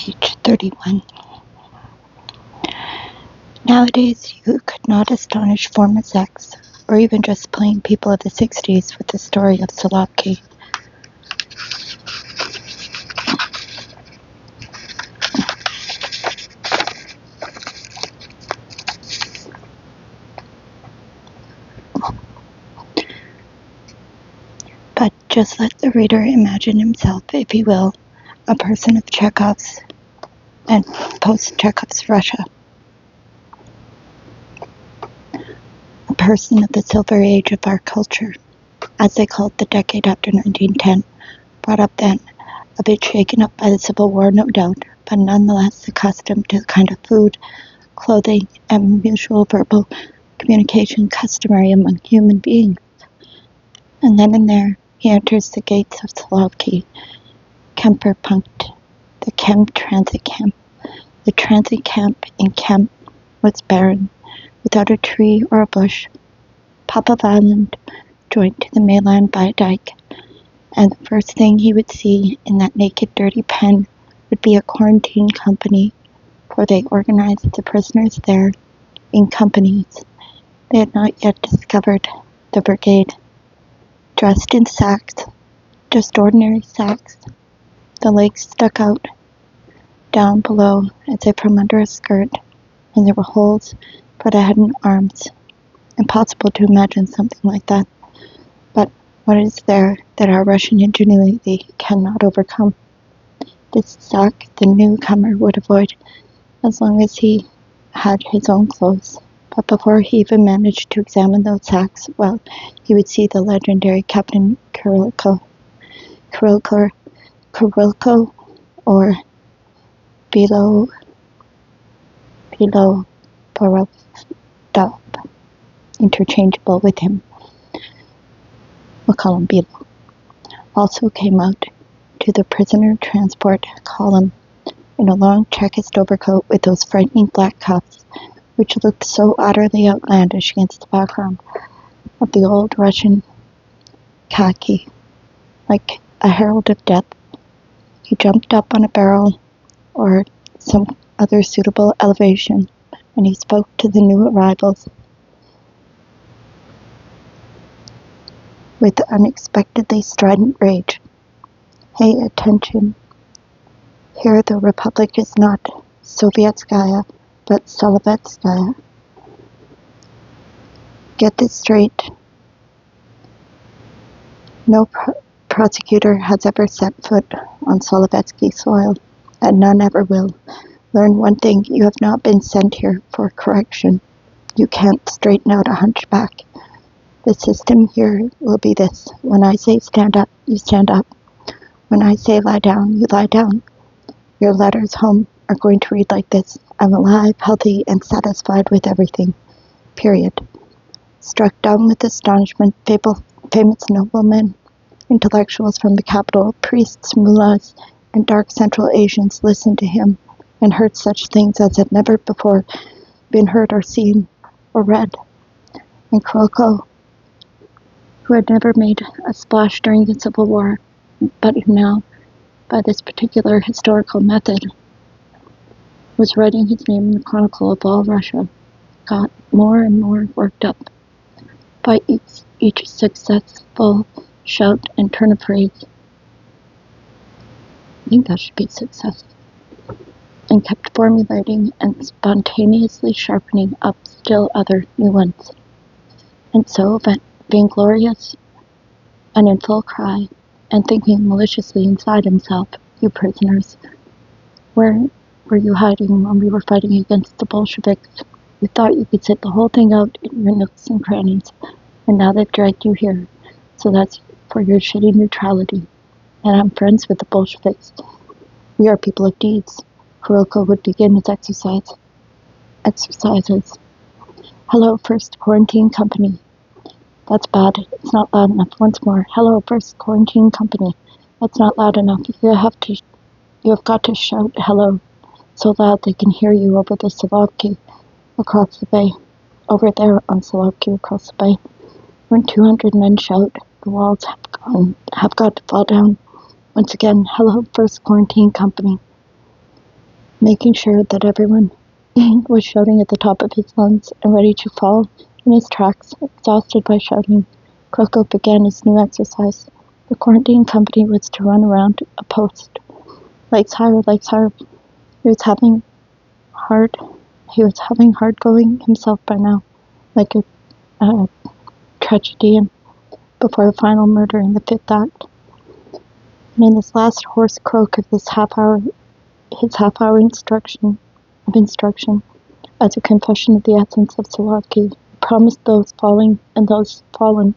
Page 31. Nowadays, you could not astonish former sex, or even just plain people of the 60s, with the story of Solovki. But just let the reader imagine himself, if he will, a person of Chekhov's and post-Chekhov's Russia. A person of the silver age of our culture, as they called the decade after 1910, brought up then, a bit shaken up by the Civil War, no doubt, but nonetheless accustomed to the kind of food, clothing, and mutual verbal communication customary among human beings. And then and there, he enters the gates of Solovki, Kemperpunkt, the Kemp transit camp. The transit camp in Kemp was barren, without a tree or a bush. Popov Island joined to the mainland by a dike, and the first thing he would see in that naked, dirty pen would be a quarantine company, for they organized the prisoners there in companies. They had not yet discovered the brigade. Dressed in sacks, just ordinary sacks. The legs stuck out down below as if from under a skirt, and there were holes for the head and arms. Impossible to imagine something like that. But what is there that our Russian ingenuity cannot overcome? This sack the newcomer would avoid as long as he had his own clothes. But before he even managed to examine those sacks, well, he would see the legendary Captain Kirilko, or Borodov, interchangeable with him. We'll call him Bilo. Also came out to the prisoner transport column in a long checkist overcoat with those frightening black cuffs, which looked so utterly outlandish against the background of the old Russian khaki, like a herald of death. He jumped up on a barrel or some other suitable elevation, and he spoke to the new arrivals with unexpectedly strident rage. Hey, attention. Here the Republic is not Sovietskaya, but Solovetskaya. Get this straight. No prosecutor has ever set foot on Solovetsky soil, and none ever will. Learn one thing, you have not been sent here for correction. You can't straighten out a hunchback. The system here will be this. When I say stand up, you stand up. When I say lie down, you lie down. Your letters home are going to read like this. I'm alive, healthy, and satisfied with everything. Period. Struck down with astonishment, famous noblemen, intellectuals from the capital, priests, mullahs, and dark Central Asians listened to him and heard such things as had never before been heard or seen or read. And Kroko, who had never made a splash during the Civil War, but who now, by this particular historical method, was writing his name in the chronicle of all Russia, got more and more worked up by each successful shout and turn of phrase. I think that should be success. And kept formulating and spontaneously sharpening up still other new ones. And so, vainglorious and in full cry, and thinking maliciously inside himself, you prisoners, where were you hiding when we were fighting against the Bolsheviks? You thought you could sit the whole thing out in your nooks and crannies, and now they've dragged you here. So that's for your shitty neutrality. And I'm friends with the Bolsheviks. We are people of deeds. Kuroko would begin his exercises. Hello, First Quarantine Company. That's bad. It's not loud enough. Once more. Hello, First Quarantine Company. That's not loud enough. You have got to shout hello so loud they can hear you over the Solovki across the bay. Over there on Solovki across the bay. When 200 men shout, the walls have got to fall down. Once again, hello, First Quarantine Company. making sure that everyone was shouting at the top of his lungs and ready to fall in his tracks, exhausted by shouting. Kroko began his new exercise. The quarantine company was to run around a post. Legs higher, legs higher. He was having hard going himself by now, like a tragedian before the final murder in the fifth act. And in this last hoarse croak of his half-hour instruction, as a confession of the essence of Solovki, promised those falling and those fallen,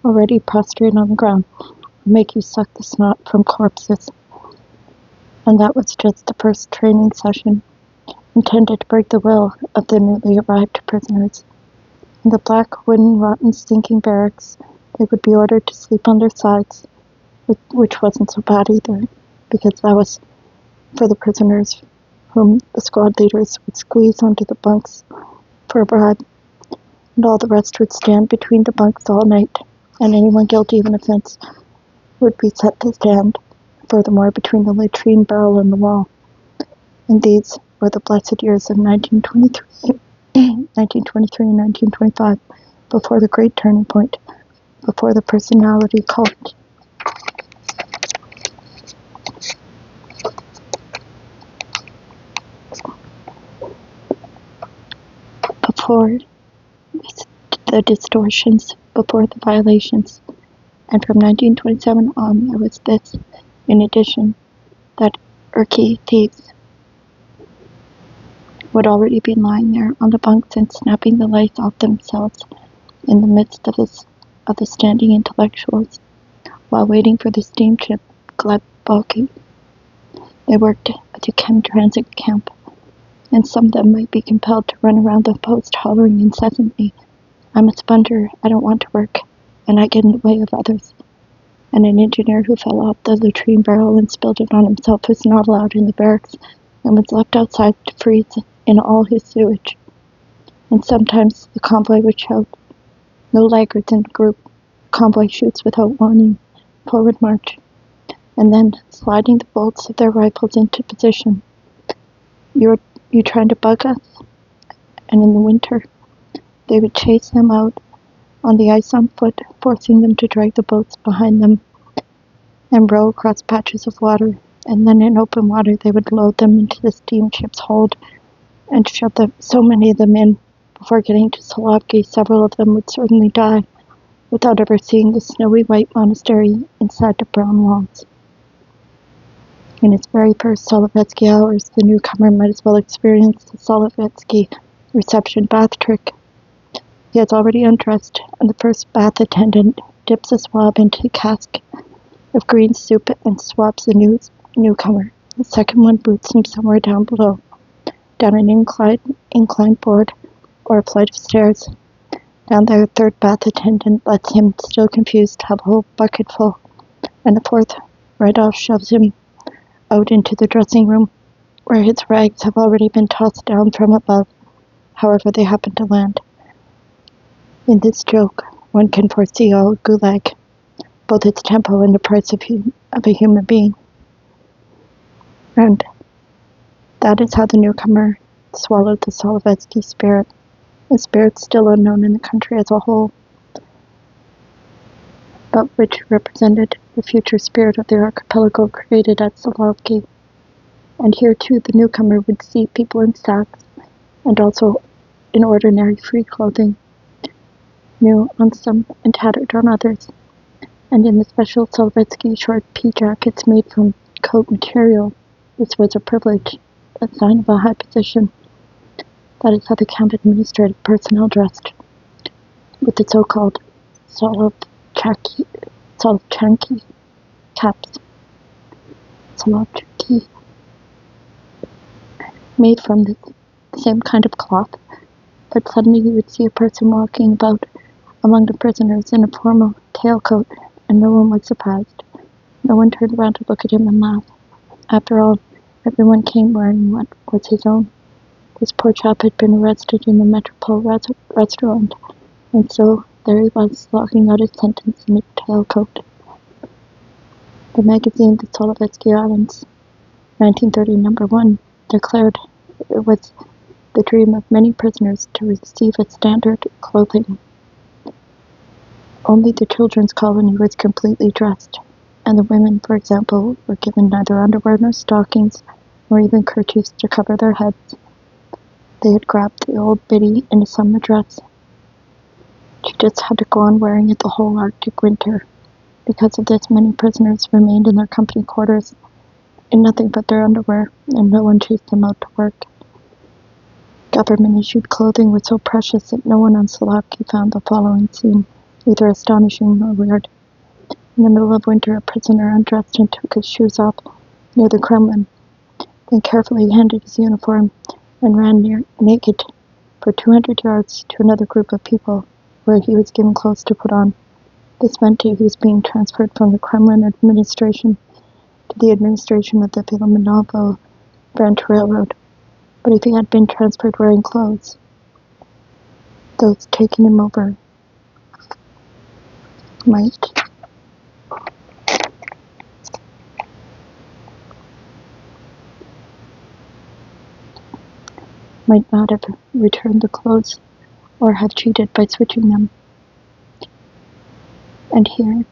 already prostrate on the ground, would make you suck the snot from corpses. And that was just the first training session, intended to break the will of the newly arrived prisoners. In the black, wooden, rotten, stinking barracks, they would be ordered to sleep on their sides, which wasn't so bad either, because that was for the prisoners whom the squad leaders would squeeze onto the bunks for a bribe, and all the rest would stand between the bunks all night, and anyone guilty of an offense would be set to stand, furthermore, between the latrine barrel and the wall. And these were the blessed years of 1923 and 1925, before the great turning point, before the personality cult. Before the distortions, before the violations. And from 1927 on, there was this, in addition, that Urki thieves would already be lying there on the bunks and snapping the lights off themselves in the midst of the standing intellectuals, while waiting for the steamship GULag. They worked at a chem transit camp, and some of them might be compelled to run around the post hollering incessantly, "I'm a sponger, I don't want to work, and I get in the way of others." And an engineer who fell off the latrine barrel and spilled it on himself was not allowed in the barracks and was left outside to freeze in all his sewage. And sometimes the convoy would shout, "No laggards in the group. Convoy shoots without warning. Forward march." And then, sliding the bolts of their rifles into position, "You trying to bug us?" And in the winter, they would chase them out on the ice on foot, forcing them to drag the boats behind them and row across patches of water. And then in open water, they would load them into the steamship's hold and shove so many of them in. Before getting to Solovki, several of them would certainly die without ever seeing the snowy white monastery inside the brown walls. In his very first Solovetsky hours, the newcomer might as well experience the Solovetsky reception bath trick. He has already undressed, and the first bath attendant dips a swab into a cask of green soup and swabs the newcomer. The second one boots him somewhere down below, down an inclined board or a flight of stairs. Down there, a third bath attendant lets him, still confused, have a whole bucket full, and the fourth right off shoves him out into the dressing room, where his rags have already been tossed down from above, however they happen to land. In this joke, one can foresee all GULag, both its tempo and the price of a human being. And that is how the newcomer swallowed the Solovetsky spirit, a spirit still unknown in the country as a whole, but which represented the future spirit of the archipelago created at Solovki. And here too the newcomer would see people in sacks, and also in ordinary free clothing, new on some and tattered on others, and in the special Solovetsky short pea jackets made from coat material. This was a privilege, a sign of a high position. That is how the camp administrative personnel dressed, with the so-called Solovchanki caps. Solovchanki, made from the same kind of cloth, but suddenly you would see a person walking about among the prisoners in a formal tailcoat, and no one was surprised. No one turned around to look at him and laugh. After all, everyone came wearing what was his own. This poor chap had been arrested in the Metropole restaurant, and so there he was, slogging out his sentence in a tailcoat. The magazine, The Solovetsky Islands, 1930 #1, declared it was the dream of many prisoners to receive a standard clothing. Only the children's colony was completely dressed, and the women, for example, were given neither underwear nor stockings, nor even kerchiefs to cover their heads. They had grabbed the old biddy in a summer dress. She just had to go on wearing it the whole Arctic winter. Because of this, many prisoners remained in their company quarters in nothing but their underwear, and no one chased them out to work. Government-issued clothing was so precious that no one on Solopki found the following scene either astonishing or weird. In the middle of winter, a prisoner undressed and took his shoes off near the Kremlin, then carefully handed his uniform and ran naked for 200 yards to another group of people, where he was given clothes to put on. This meant he was being transferred from the Kremlin administration to the administration of the Filomonovo Branch Railroad. But if he had been transferred wearing clothes, those taking him over might not have returned the clothes or have cheated by switching them. And here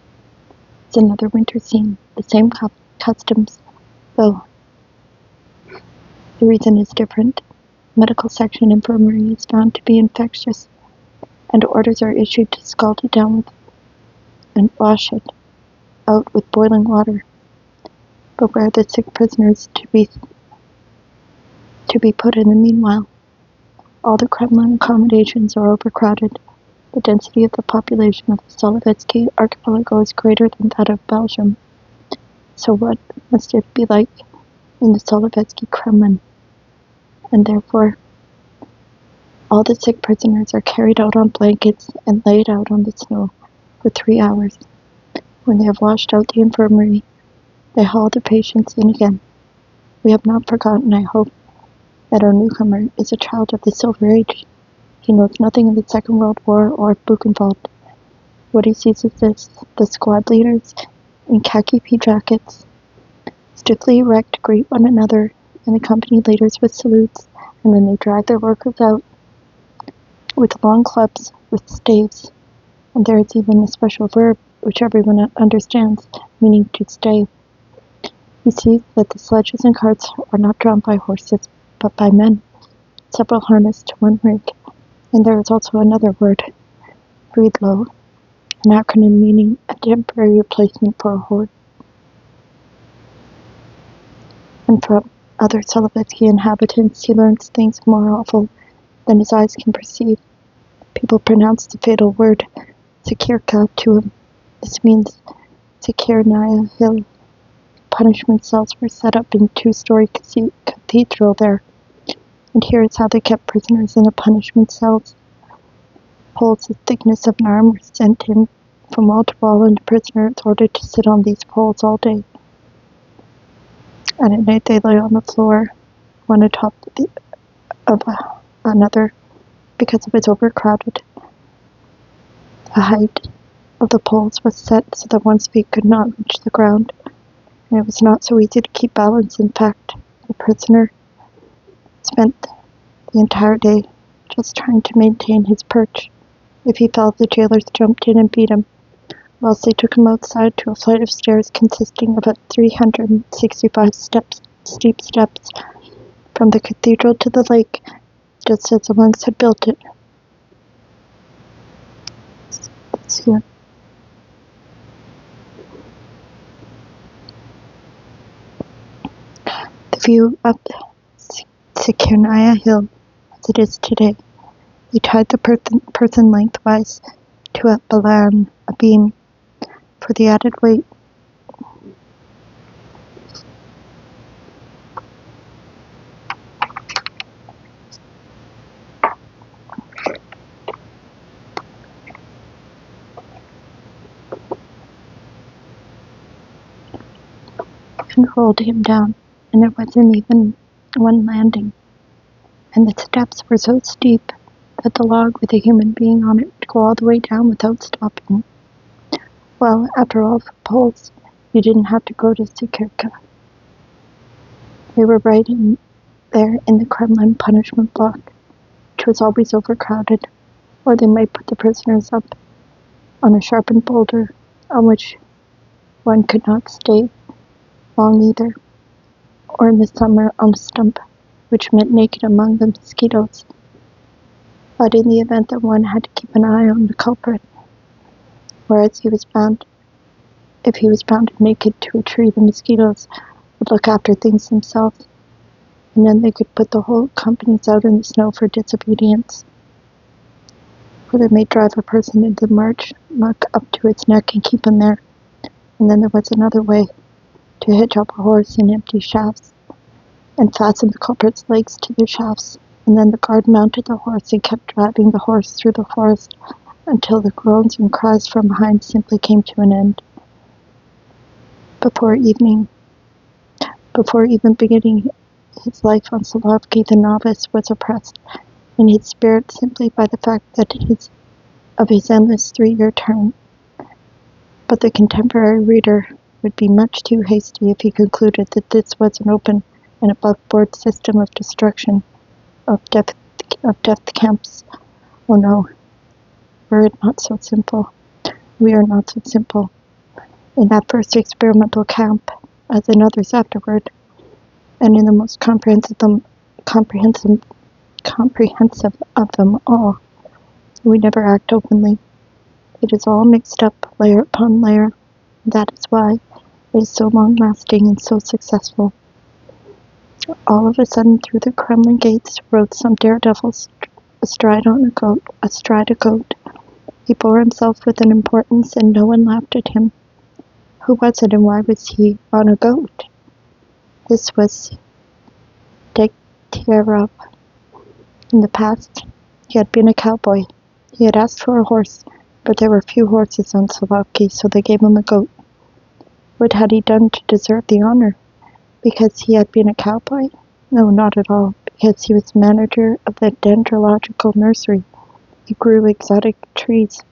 is another winter scene, the same customs, though the reason is different. Medical section infirmary is found to be infectious, and orders are issued to scald it down and wash it out with boiling water. But where are the sick prisoners to be put in the meanwhile? All the Kremlin accommodations are overcrowded. The density of the population of the Solovetsky archipelago is greater than that of Belgium. So what must it be like in the Solovetsky Kremlin? And therefore, all the sick prisoners are carried out on blankets and laid out on the snow for 3 hours. When they have washed out the infirmary, they haul the patients in again. We have not forgotten, I hope, that our newcomer is a child of the Silver Age. He knows nothing of the Second World War or of Buchenwald. What he sees is this: the squad leaders in khaki pea jackets, stiffly erect, greet one another, and the company leaders with salutes, and then they drag their workers out with long clubs, with staves, and there is even a special verb which everyone understands, meaning to stay. He sees that the sledges and carts are not drawn by horses, but by men, several harnessed to one rig. And there is also another word, readalong, an acronym meaning a temporary replacement for a horse. And from other Solovetsky inhabitants, he learns things more awful than his eyes can perceive. People pronounce the fatal word, Sekirka, to him. This means Sekirnaya Hill. Punishment cells were set up in a 2-story cathedral there. And here is how they kept prisoners in the punishment cells. Poles the thickness of an arm were sent in from wall to wall, and the prisoner is ordered to sit on these poles all day. And at night they lay on the floor, one atop of another, because it was overcrowded. The height of the poles was set so that one's feet could not reach the ground, and it was not so easy to keep balance. In fact, the prisoner spent the entire day just trying to maintain his perch. If he fell, the jailers jumped in and beat him, whilst they took him outside to a flight of stairs consisting of 365 steep steps from the cathedral to the lake, just as the monks had built it. Here. The view up Sekirnaya Hill, as it is today. He tied the person lengthwise to a balan, a beam, for the added weight. And rolled him down, and there wasn't even one landing, and the steps were so steep that the log with a human being on it would go all the way down without stopping. Well, after all, for poles, you didn't have to go to Sekirka. They were right in there in the Kremlin punishment block, which was always overcrowded, or they might put the prisoners up on a sharpened boulder on which one could not stay long either, or in the summer on a stump, which meant naked among the mosquitoes. But in the event that one had to keep an eye on the culprit, whereas if he was bound naked to a tree, the mosquitoes would look after things themselves, and then they could put the whole companies out in the snow for disobedience. Or they may drive a person into the marsh muck up to its neck and keep him there. And then there was another way, to hitch up a horse in empty shafts and fasten the culprit's legs to the shafts, and then the guard mounted the horse and kept driving the horse through the forest until the groans and cries from behind simply came to an end. Before even beginning his life on Solovki, the novice was oppressed in his spirit simply by the fact of his endless 3-year term. But the contemporary reader would be much too hasty if he concluded that this was an open and above-board system of destruction, of death camps. Oh no, we're not so simple. We are not so simple. In that first experimental camp, as in others afterward, and in the most comprehensive of them all, we never act openly. It is all mixed up, layer upon layer. That is why it is so long-lasting and so successful. All of a sudden, through the Kremlin gates rode some daredevil astride a goat. He bore himself with an importance, and no one laughed at him. Who was it, and why was he on a goat? This was Degtyaryov. In the past, he had been a cowboy. He had asked for a horse, but there were few horses on Solovki, so they gave him a goat. What had he done to deserve the honor? Because he had been a cowboy? No, not at all. Because he was manager of the dendrological nursery. He grew exotic trees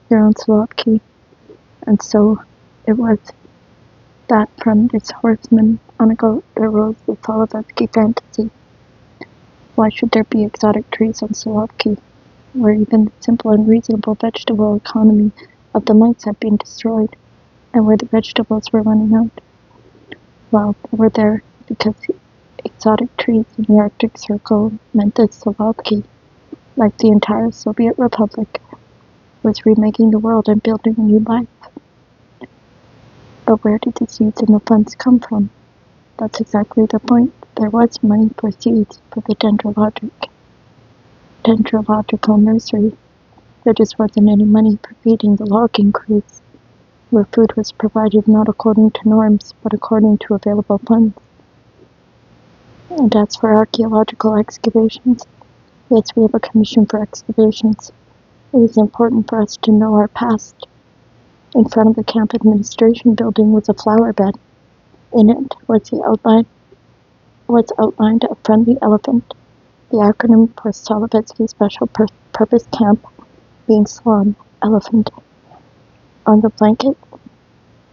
here on Solovki. And so it was that from this horseman on a goat there rose the Solovetsky fantasy. Why should there be exotic trees on Solovki, where even the simple and reasonable vegetable economy of the monks had been destroyed, and where the vegetables were running out? Well, they were there because exotic trees in the Arctic Circle meant that Solovki, like the entire Soviet Republic, was remaking the world and building a new life. But where did the seeds and the funds come from? That's exactly the point. There was money for seeds for the dendrological nursery. There just wasn't any money for feeding the logging crews, where food was provided not according to norms, but according to available funds. And as for archaeological excavations, yes, we have a commission for excavations. It is important for us to know our past. In front of the camp administration building was a flower bed. In it was outlined a friendly elephant, the acronym for Solovetsky Special Purpose Camp, being SLAN, elephant. On the blanket,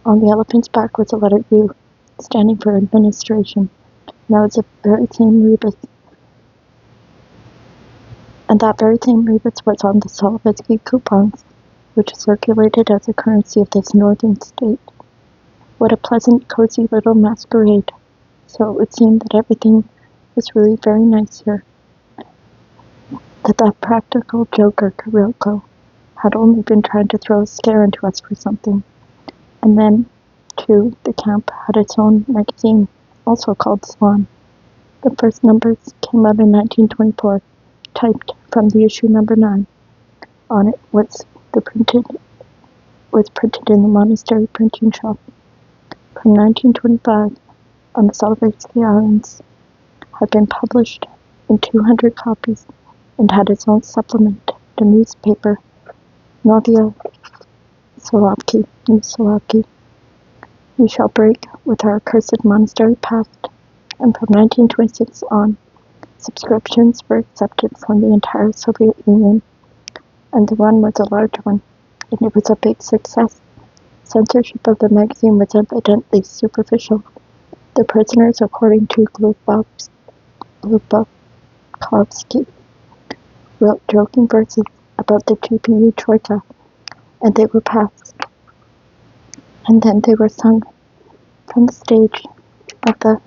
on the elephant's back was a letter U, standing for administration. And that very same rebus. And that very same rebus was on the Solovetsky coupons, which circulated as a currency of this northern state. What a pleasant, cozy little masquerade. So it would seem that everything was really very nice here. That practical joker, Kirilko, had only been trying to throw a scare into us for something. And then, too, the camp had its own magazine, also called Swan. The first numbers came out in 1924, typed from the issue number 9. On it was printed in the monastery printing shop. From 1925, on the Solovetsky Islands, had been published in 200 copies and had its own supplement, the newspaper, Novaya Solovki, New Solovki. We shall break with our accursed monastery past, and from 1926 on, subscriptions were accepted from the entire Soviet Union, and the run was a large one, and it was a big success. Censorship of the magazine was evidently superficial. The prisoners, according to GULag Averbakh wrote joking verses about the GPU troika, and they were passed, and then they were sung from the stage of the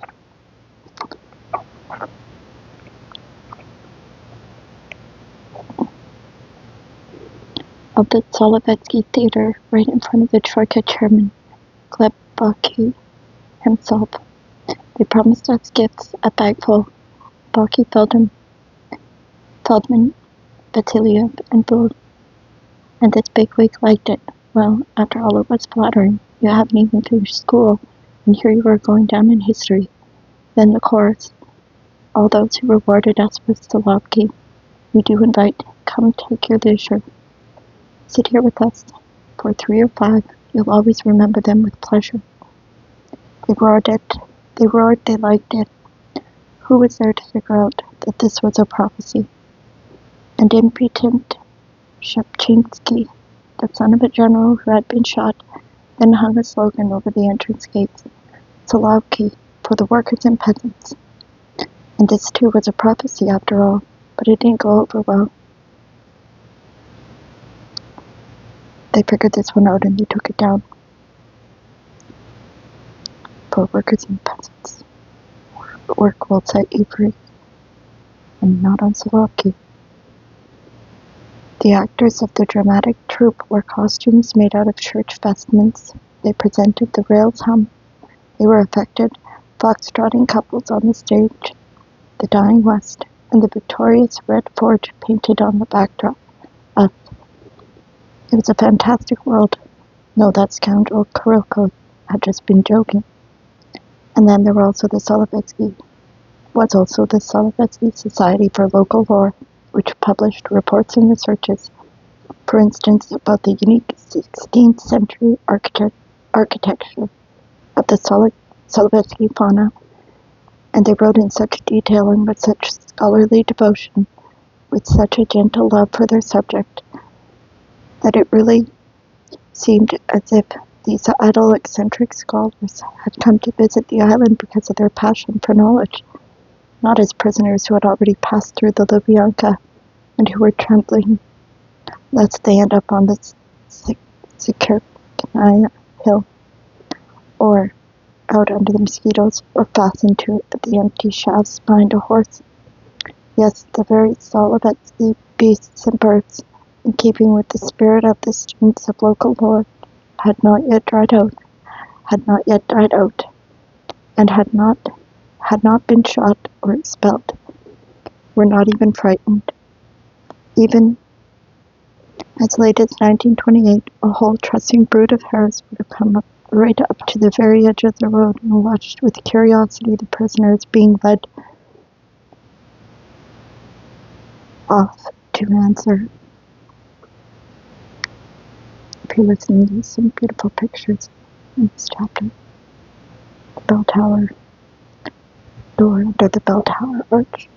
Solovetsky Theater right in front of the troika chairman, Gleb himself. They promised us gifts, a bagful, Balky Feldman, Vasilyev, and Bull. And this bigwig liked it. Well, after all, it was flattering. You haven't even finished school, and here you were going down in history. Then the chorus. All those who rewarded us with Solovki, we do invite, come take your leisure. Sit here with us. For 3 or 5, you'll always remember them with pleasure. They roared, they liked it. Who was there to figure out that this was a prophecy? And impotent Ch2, the son of a general who had been shot, then hung a slogan over the entrance gates, Solovki, for the workers and peasants. And this too was a prophecy after all, but it didn't go over well. They figured this one out and they took it down. For workers and peasants. Work will set you free, and not on Solovki. The actors of the dramatic troupe wore costumes made out of church vestments. They presented the rails hum. They were affected, foxtrotting couples on the stage, the dying West, and the victorious red fort painted on the backdrop. Us. It was a fantastic world. No, that scoundrel Kuroko had just been joking. And then there were also the Solovetsky Society for Local Lore, which published reports and researches, for instance, about the unique 16th century architecture of the Solovetsky fauna, and they wrote in such detail and with such scholarly devotion, with such a gentle love for their subject, that it really seemed as if these idle, eccentric scholars had come to visit the island because of their passion for knowledge, not as prisoners who had already passed through the Lubyanka and who were trembling lest they end up on the Sikirknaya hill, or out under the mosquitoes, or fastened to the empty shafts behind a horse. Yes, the very Solovetsky beasts and birds, in keeping with the spirit of the students of local lore, had not yet died out, and had not been shot or expelled, were not even frightened. Even as late as 1928, a whole trussing brood of hares would have come up right up to the very edge of the road and watched with curiosity the prisoners being led off to answer. If you're listening, there's some beautiful pictures in this chapter. The bell tower door under the bell tower arch.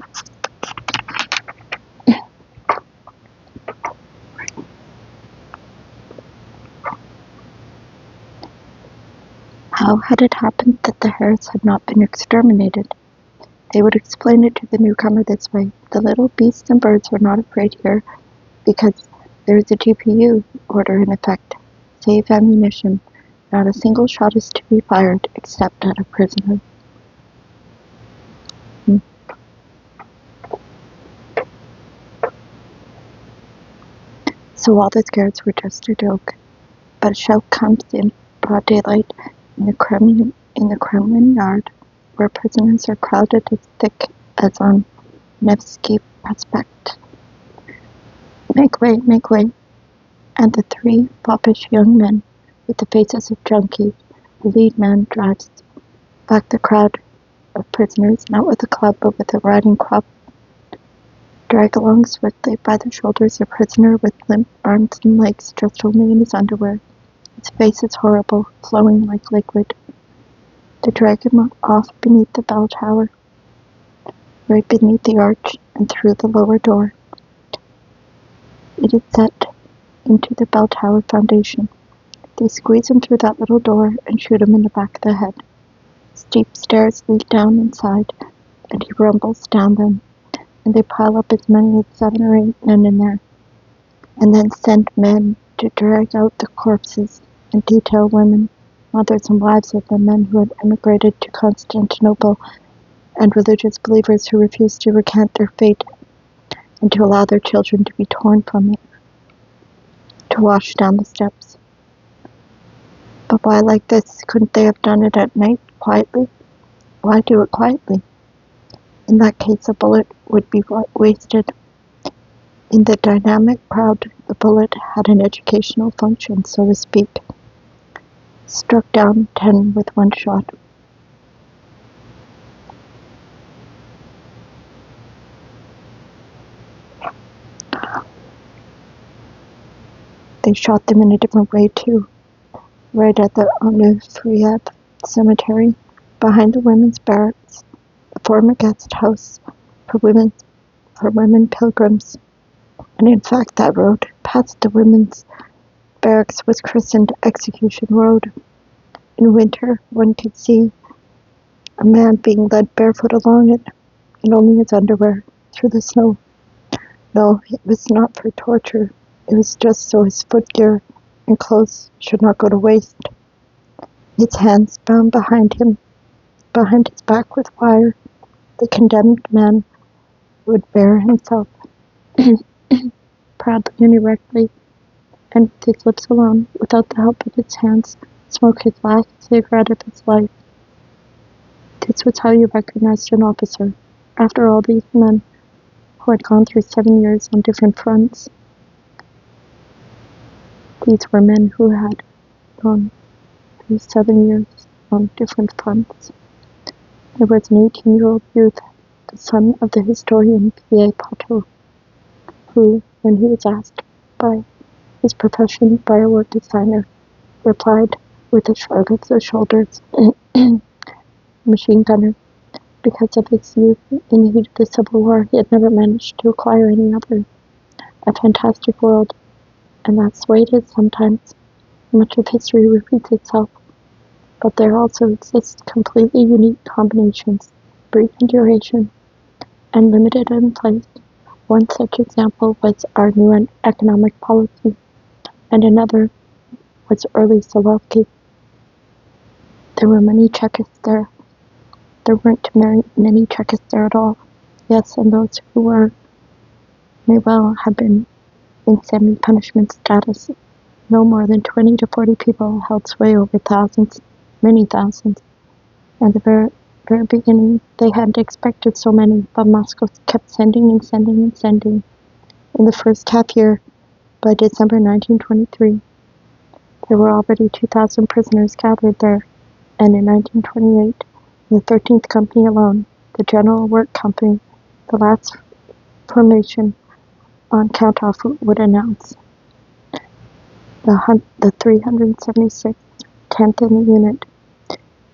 How had it happened that the hares had not been exterminated? They would explain it to the newcomer this way. The little beasts and birds were not afraid here because there is a GPU order in effect. Save ammunition. Not a single shot is to be fired except at a prisoner. So all the scares were just a joke. But a shell comes in broad daylight in the Kremlin yard, where prisoners are crowded as thick as on Nevsky Prospect. Make way, make way. And the 3 foppish young men with the faces of junkies, the lead man drives back the crowd of prisoners, not with a club but with a riding crop. Drag along swiftly by the shoulders a prisoner with limp arms and legs dressed only in his underwear. His face is horrible, flowing like liquid. They drag him off beneath the bell tower, right beneath the arch and through the lower door. It is set into the bell tower foundation. They squeeze him through that little door and shoot him in the back of the head. Steep stairs lead down inside, and he rumbles down them, and they pile up as many as 7 or 8 men in there, and then send men to drag out the corpses and detail women, mothers and wives of the men who had emigrated to Constantinople, and religious believers who refused to recant their fate and to allow their children to be torn from it, to wash down the steps. But why like this? Couldn't they have done it at night, quietly? Why do it quietly? In that case, a bullet would be wasted. In the dynamic crowd, the bullet had an educational function, so to speak. Struck down 10 with one shot. They shot them in a different way too, right at the Averbakh cemetery, behind the women's barracks, the former guest house for women pilgrims. And in fact, that road past the women's barracks was christened Execution Road. In winter, one could see a man being led barefoot along it, in only his underwear, through the snow. No, it was not for torture. It was just so his footgear and clothes should not go to waste. His hands bound behind his back with wire, the condemned man would bear himself proudly and erectly, and with his lips alone, without the help of his hands, smoke his last cigarette of his life. This was how you recognized an officer. After all, these men who had gone through 7 years on different fronts, these were men who had gone through 7 years on different fronts. There was an 18-year-old youth, the son of the historian Ch2, who, when he was asked by his profession firework designer, replied with a shrug of the shoulders, machine gunner. Because of his youth in the heat of the Civil War, he had never managed to acquire any other. A fantastic world, and that's the way it is sometimes. Much of history repeats itself, but there also exist completely unique combinations, brief in duration, and limited in place. One such example was our new economic policy, and another was early Solovki. There were many Czechs there. There weren't many Czechs there at all. Yes, and those who were may well have been in semi-punishment status. No more than 20 to 40 people held sway over thousands, many thousands. At the very beginning, they hadn't expected so many, but Moscow kept sending and sending and sending. In the first half year, by December 1923, there were already 2,000 prisoners gathered there, and in 1928, in the 13th Company alone, the General Work Company, the last formation on count-off would announce. The 376th, 10th in the unit,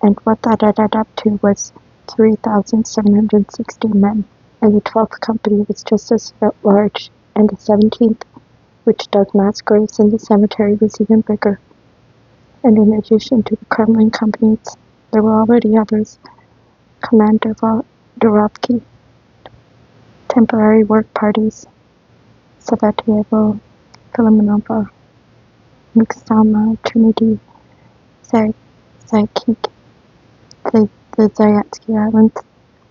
and what that added up to was 3,760 men, and the 12th Company was just as large, and the 17th, which dug mass graves in the cemetery, was even bigger. And in addition to the Kremlin companies, there were already others: Commander Dorovsky, temporary work parties, Savetayevo, Filomenova, Muxama, Trinity, Zayakik, the Zayetsky Islands.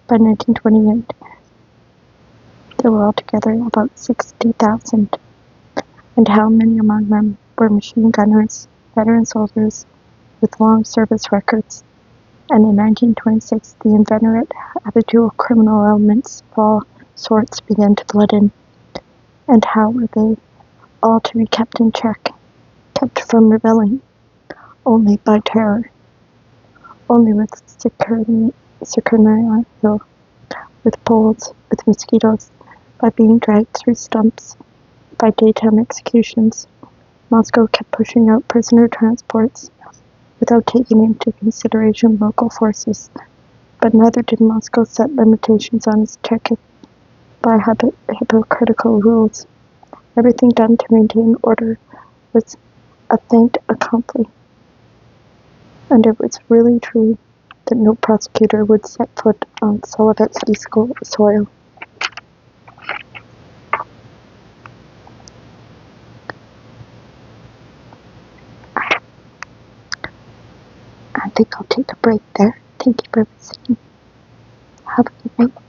By 1928, there were altogether about 60,000, and how many among them were machine gunners, veteran soldiers with long service records. And in 1926, the inveterate habitual criminal elements of all sorts began to flood in. And how were they all to be kept in check, kept from rebelling? Only by terror. Only with Sikernia, with poles, with mosquitoes, by being dragged through stumps, by daytime executions. Moscow kept pushing out prisoner transports without taking into consideration local forces, but neither did Moscow set limitations on its Czechs by hypocritical rules. Everything done to maintain order was a fait accompli. And it was really true that no prosecutor would set foot on Soviet soil. I think I'll take a break there. Thank you for listening. Have a good night.